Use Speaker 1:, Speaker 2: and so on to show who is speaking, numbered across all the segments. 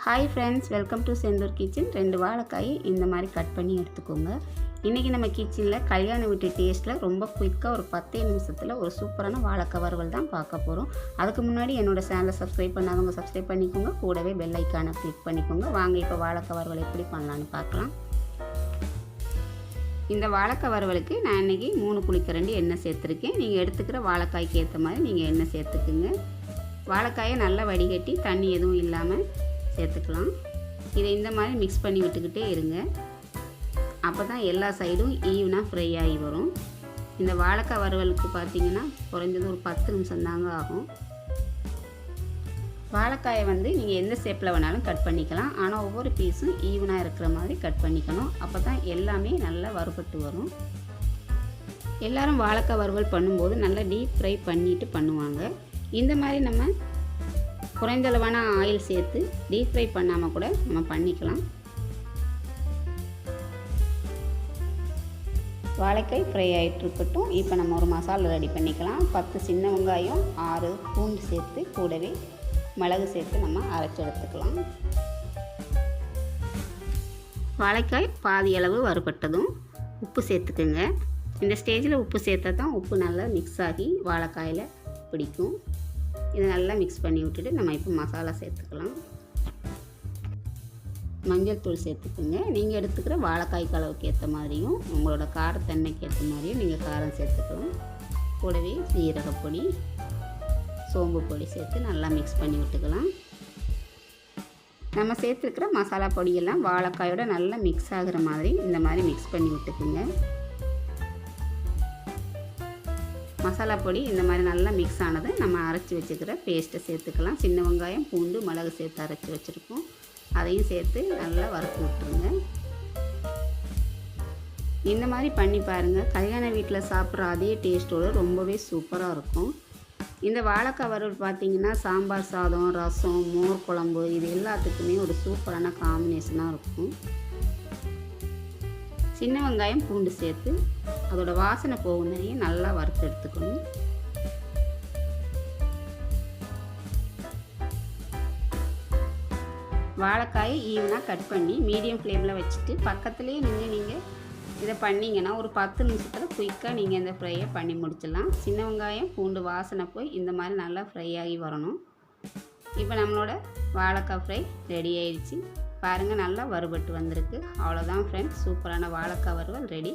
Speaker 1: Hi friends, welcome to Senthur kitchen. 2 வாழைக்காய் இந்த மாதிரி கட் பண்ணி எடுத்துக்கோங்க. இன்றைக்கி நம்ம கிச்சனில் கல்யாண வீட்டு டேஸ்ட்டில் ரொம்ப குயிக்காக ஒரு 10 நிமிஷத்தில் ஒரு சூப்பரான வாழைக்காய் வறுவல் தான் பார்க்க போகிறோம். அதுக்கு முன்னாடி என்னோடய சேனலை சப்ஸ்கிரைப் பண்ணாதவங்க சப்ஸ்கிரைப் பண்ணிக்கோங்க, கூடவே பெல் ஐக்கானை கிளிக் பண்ணிக்கோங்க. வாங்க இப்போ வாழைக்காய் வறுவல் எப்படி பண்ணலான்னு பார்க்கலாம். இந்த வாழைக்காய் வறுவலுக்கு நான் இன்றைக்கி 3 குழிக்கரண்டி எண்ணெய் சேர்த்துருக்கேன். நீங்கள் எடுத்துக்கிற வாழைக்காய்க்கு ஏற்ற மாதிரி நீங்கள் எண்ணெய் சேர்த்துக்குங்க. வாழைக்காயை நல்லா வடிகட்டி தண்ணி எதுவும் இல்லாமல் சேர்த்துக்கலாம். இதை இந்த மாதிரி மிக்ஸ் பண்ணி விட்டுக்கிட்டே இருங்க. அப்போ தான் எல்லா சைடும் ஈவனாக ஃப்ரை ஆகி வரும். இந்த வாழைக்காய் வறுவலுக்கு பார்த்திங்கன்னா குறைஞ்சது ஒரு 10 நிமிஷம் தாங்க ஆகும். வாழைக்காயை நீங்கள் எந்த ஷேப்பில் வேணாலும் கட் பண்ணிக்கலாம். ஆனால் ஒவ்வொரு பீஸும் ஈவனாக இருக்கிற மாதிரி கட் பண்ணிக்கணும். அப்போ தான் எல்லாமே நல்லா வறுபட்டு வரும். எல்லோரும் வாழைக்காய் வறுவல் பண்ணும்போது நல்லா டீப் ஃப்ரை பண்ணிவிட்டு பண்ணுவாங்க. இந்த மாதிரி நம்ம குறைந்தளவான ஆயில் சேர்த்து டீப் ஃப்ரை பண்ணாமல் கூட நம்ம பண்ணிக்கலாம். வாழைக்காய் ஃப்ரை ஆகிட்டு இருக்கட்டும். இப்போ நம்ம ஒரு மசாலா ரெடி பண்ணிக்கலாம். 10 சின்ன வெங்காயம், 6 பூண்டு சேர்த்து கூடவே மிளகு சேர்த்து நம்ம அரைச்சி எடுத்துக்கலாம். வாழைக்காய் பாதி அளவு வறுபட்டதும் உப்பு சேர்த்துக்குங்க. இந்த ஸ்டேஜில் உப்பு சேர்த்தா தான் உப்பு நல்லா மிக்ஸ் ஆகி வாழைக்காயில் பிடிக்கும். இதை நல்லா மிக்ஸ் பண்ணி விட்டுட்டு நம்ம இப்போ மசாலா சேர்த்துக்கலாம். மஞ்சள் தூள் சேர்த்துக்குங்க. நீங்கள் எடுத்துக்கிற வாழைக்காய்க்கு அளவுக்கு ஏற்ற மாதிரியும் உங்களோட காரத்தன்மைக்கு ஏற்ற மாதிரியும் நீங்கள் காரம் சேர்த்துக்கலாம். கூடவே சீரகப்பொடி, சோம்பு பொடி சேர்த்து நல்லா மிக்ஸ் பண்ணி விட்டுக்கலாம். நம்ம சேர்த்துருக்கிற மசாலா பொடியெல்லாம் வாழைக்காயோட நல்லா மிக்ஸ் ஆகிற மாதிரி இந்த மாதிரி மிக்ஸ் பண்ணி விட்டுக்குங்க. மசாலா பொடி இந்த மாதிரி நல்லா மிக்ஸ் ஆனதை நம்ம அரைச்சி வச்சுக்கிற பேஸ்ட்டை சேர்த்துக்கலாம். சின்ன வெங்காயம், பூண்டு, மிளகு சேர்த்து அரைச்சி வச்சுருக்கோம். அதையும் சேர்த்து நல்லா வறுத்து விட்டுருங்க. இந்த மாதிரி பண்ணி பாருங்கள். கல்யாண வீட்டில் சாப்பிட்ற அதே டேஸ்ட்டோடு ரொம்பவே சூப்பராக இருக்கும். இந்த வாழைக்காய் வறுவல் பார்த்திங்கன்னா சாம்பார் சாதம், ரசம், மோர் குழம்பு இது எல்லாத்துக்குமே ஒரு சூப்பரான காம்பினேஷனாக இருக்கும். சின்ன வெங்காயம், பூண்டு சேர்த்து அதோட வாசனை போகும்போதே நல்லா வறுத்து எடுத்துக்கணும். வாழைக்காயை ஈவனாக கட் பண்ணி மீடியம் ஃப்ளேமில் வச்சுட்டு பக்கத்துலேயே நீங்கள் இதை பண்ணிங்கன்னா ஒரு 10 நிமிஷத்தில் குயிக்காக நீங்கள் இந்த ஃப்ரையை பண்ணி முடிச்சிடலாம். சின்ன வெங்காயம், பூண்டு வாசனை போய் இந்த மாதிரி நல்லா ஃப்ரை ஆகி வரணும். இப்போ நம்மளோட வாழைக்காய் ஃப்ரை ரெடி ஆயிடுச்சு. பாருங்கள், நல்லா வறுபட்டு வந்திருக்கு. அவ்வளோதான் ஃப்ரெண்ட்ஸ், சூப்பரான வாழைக்காய் வறுவல் ரெடி.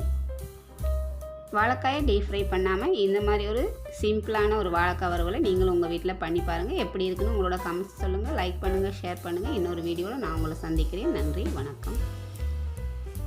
Speaker 1: வாழைக்காயை டீப் ஃப்ரை பண்ணாமல் இந்த மாதிரி ஒரு சிம்பிளான ஒரு வாழைக்காய் வறுவலை நீங்களும் உங்கள் வீட்டில் பண்ணி பாருங்கள். எப்படி இருக்குன்னு உங்களோட கமெண்ட்ஸ் சொல்லுங்கள். லைக் பண்ணுங்கள், ஷேர் பண்ணுங்கள். இன்னொரு வீடியோவில் நான் உங்களை சந்திக்கிறேன். நன்றி, வணக்கம்.